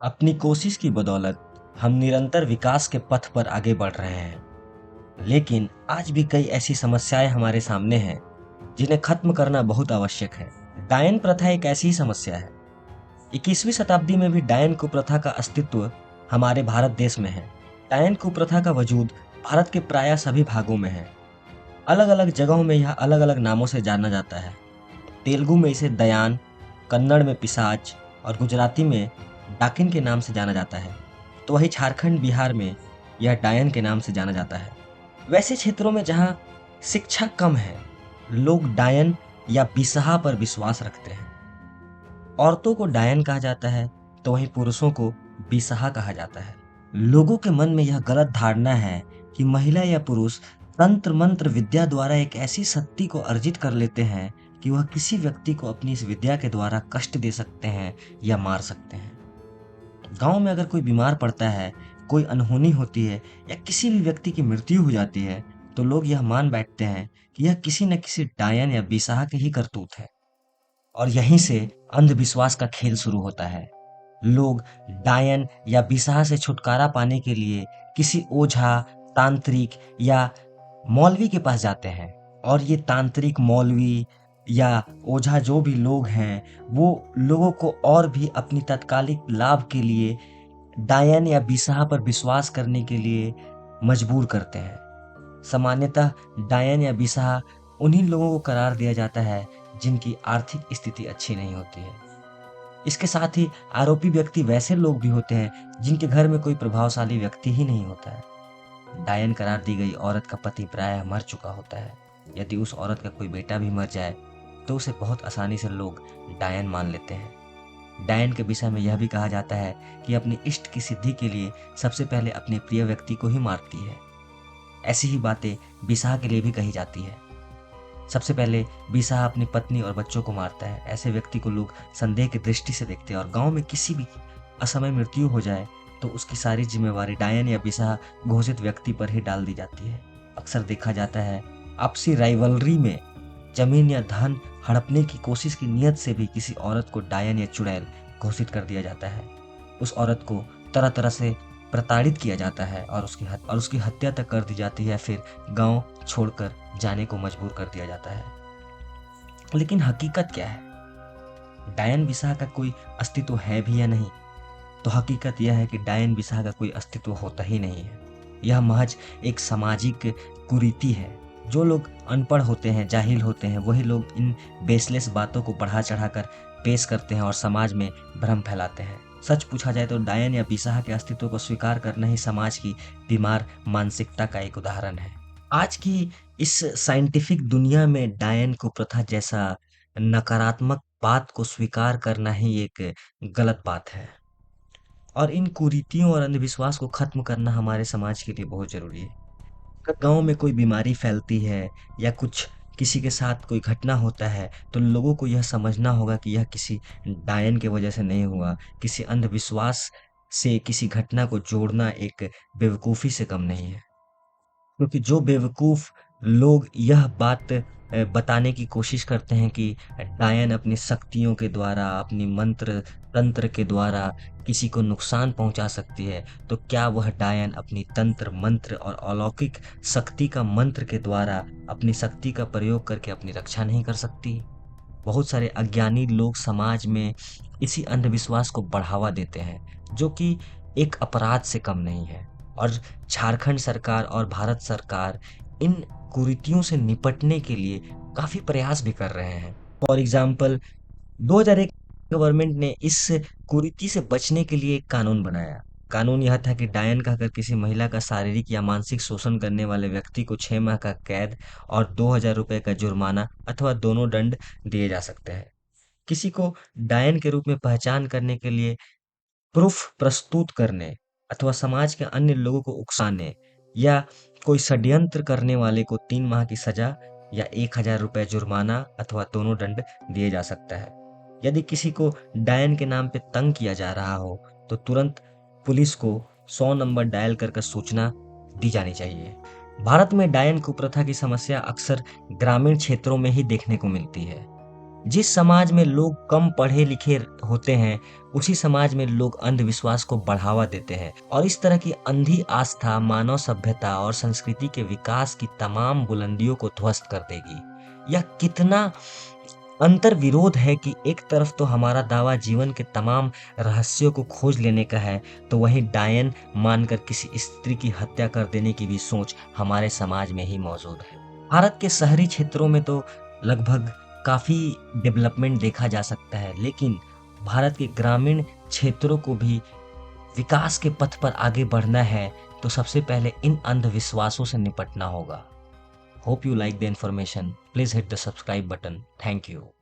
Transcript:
अपनी कोशिश की बदौलत हम निरंतर विकास के पथ पर आगे बढ़ रहे हैं, लेकिन आज भी कई ऐसी समस्याएं हमारे सामने हैं जिन्हें खत्म करना बहुत आवश्यक है। डायन प्रथा एक ऐसी ही समस्या है। 21वीं शताब्दी में भी डायन कुप्रथा का अस्तित्व हमारे भारत देश में है। डायन कुप्रथा का वजूद भारत के प्राय सभी भागों में है। अलग अलग जगहों में यह अलग अलग नामों से जाना जाता है। तेलुगु में इसे दयान, कन्नड़ में पिशाच और गुजराती में डाकिन के नाम से जाना जाता है। तो वही झारखंड, बिहार में यह डायन के नाम से जाना जाता है। वैसे क्षेत्रों में जहाँ शिक्षा कम है, लोग डायन या बिसहा पर विश्वास रखते हैं। औरतों को डायन कहा जाता है, तो वहीं पुरुषों को बिसहा कहा जाता है। लोगों के मन में यह गलत धारणा है कि महिला या पुरुष तंत्र मंत्र विद्या द्वारा एक ऐसी शक्ति को अर्जित कर लेते हैं कि वह किसी व्यक्ति को अपनी इस विद्या के द्वारा कष्ट दे सकते हैं या मार सकते हैं। गांव में अगर कोई बीमार पड़ता है, कोई अनहोनी होती है या किसी भी व्यक्ति की मृत्यु हो जाती है, तो लोग यह मान बैठते हैं कि यह किसी न किसी डायन या बिसहा के ही करतूत है। और यहीं से अंधविश्वास का खेल शुरू होता है। लोग डायन या बिसहा से छुटकारा पाने के लिए किसी ओझा, तांत्रिक या मौलवी के पास जाते हैं, और ये तांत्रिक, मौलवी या ओझा जो भी लोग हैं, वो लोगों को और भी अपनी तात्कालिक लाभ के लिए डायन या बिसहा पर विश्वास करने के लिए मजबूर करते हैं। सामान्यतः डायन या बिसहा उन्हीं लोगों को करार दिया जाता है जिनकी आर्थिक स्थिति अच्छी नहीं होती है। इसके साथ ही आरोपी व्यक्ति वैसे लोग भी होते हैं जिनके घर में कोई प्रभावशाली व्यक्ति ही नहीं होता है। डायन करार दी गई औरत का पति प्रायः मर चुका होता है। यदि उस औरत का कोई बेटा भी मर जाए तो उसे बहुत आसानी से लोग डायन मान लेते हैं। डायन के विषय में यह भी कहा जाता है कि अपने इष्ट की सिद्धि के लिए सबसे पहले अपने प्रिय व्यक्ति को ही मारती है। ऐसी ही बातें बिसहा के लिए भी कही जाती है। सबसे पहले बिसहा अपनी पत्नी और बच्चों को मारता है। ऐसे व्यक्ति को लोग संदेह की दृष्टि से देखते हैं, और गांव में किसी भी असमय मृत्यु हो जाए तो उसकी सारी जिम्मेवारी डायन या बिसहा घोषित व्यक्ति पर ही डाल दी जाती है। अक्सर देखा जाता है आपसी राइवलरी में जमीन या धन हड़पने की कोशिश की नीयत से भी किसी औरत को डायन या चुड़ैल घोषित कर दिया जाता है। उस औरत को तरह तरह से प्रताड़ित किया जाता है और उसकी हत्या तक कर दी जाती है, फिर गांव छोड़कर जाने को मजबूर कर दिया जाता है। लेकिन हकीकत क्या है? डायन बिसहा का कोई अस्तित्व है भी या नहीं? तो हकीकत यह है कि डायन बिसहा का कोई अस्तित्व होता ही नहीं है। यह महज एक सामाजिक कुरीति है। जो लोग अनपढ़ होते हैं, जाहिल होते हैं, वही लोग इन बेसलेस बातों को बढ़ा चढ़ाकर पेश करते हैं और समाज में भ्रम फैलाते हैं। सच पूछा जाए तो डायन या बिसहा के अस्तित्व को स्वीकार करना ही समाज की बीमार मानसिकता का एक उदाहरण है। आज की इस साइंटिफिक दुनिया में डायन को प्रथा जैसा नकारात्मक बात को स्वीकार करना ही एक गलत बात है, और इन कुरीतियों और अंधविश्वास को खत्म करना हमारे समाज के लिए बहुत जरूरी है। अगर गांव में कोई बीमारी फैलती है या कुछ किसी के साथ कोई घटना होता है, तो लोगों को यह समझना होगा कि यह किसी डायन की वजह से नहीं हुआ। किसी अंधविश्वास से किसी घटना को जोड़ना एक बेवकूफ़ी से कम नहीं है। क्योंकि जो बेवकूफ लोग यह बात बताने की कोशिश करते हैं कि डायन अपनी शक्तियों के द्वारा, अपनी मंत्र तंत्र के द्वारा किसी को नुकसान पहुंचा सकती है, तो क्या वह डायन अपनी तंत्र मंत्र और अलौकिक शक्ति का मंत्र के द्वारा अपनी शक्ति का प्रयोग करके अपनी रक्षा नहीं कर सकती? बहुत सारे अज्ञानी लोग समाज में इसी अंधविश्वास को बढ़ावा देते हैं, जो कि एक अपराध से कम नहीं है। और झारखंड सरकार और भारत सरकार इन कुरीतियों से निपटने के लिए काफी प्रयास भी कर रहे हैं। फॉर एग्जाम्पल, 2001 गवर्नमेंट ने इस कुरीति से बचने के लिए एक कानून बनाया। कानून यह था कि डायन कहकर किसी महिला का शारीरिक या मानसिक शोषण करने वाले व्यक्ति को 6 माह का कैद और 2,000 रुपए का जुर्माना अथवा दोनों दंड दिए जा सकते हैं। किसी को डायन के रूप में पहचान करने के लिए प्रूफ प्रस्तुत करने अथवा समाज के अन्य लोगों को उकसाने या कोई षड्यंत्र करने वाले को 3 माह की सजा या 1,000 रुपए जुर्माना अथवा दोनों दंड दिए जा सकता है। यदि किसी को डायन के नाम पे तंग किया जा रहा हो तो तुरंत पुलिस को 100 नंबर डायल कर सूचना दी जानी चाहिए। भारत में डायन कुप्रथा की समस्या अक्सर ग्रामीण क्षेत्रों में ही देखने को मिलती है। जिस समाज में लोग कम पढ़े लिखे होते हैं, उसी समाज में लोग अंधविश्वास को बढ़ावा देते हैं और इस तरह की अंधी आस्था मानव सभ्यता और संस्कृति के विकास की तमाम बुलंदियों को ध्वस्त कर देगी। यह कितना अंतर विरोध है कि एक तरफ तो हमारा दावा जीवन के तमाम रहस्यों को खोज लेने का है, तो वहीं डायन मानकर किसी स्त्री की हत्या कर देने की भी सोच हमारे समाज में ही मौजूद है। भारत के शहरी क्षेत्रों में तो लगभग काफी डेवलपमेंट देखा जा सकता है, लेकिन भारत के ग्रामीण क्षेत्रों को भी विकास के पथ पर आगे बढ़ना है, तो सबसे पहले इन अंधविश्वासों से निपटना होगा। Hope you like the information. Please hit the subscribe button. Thank you.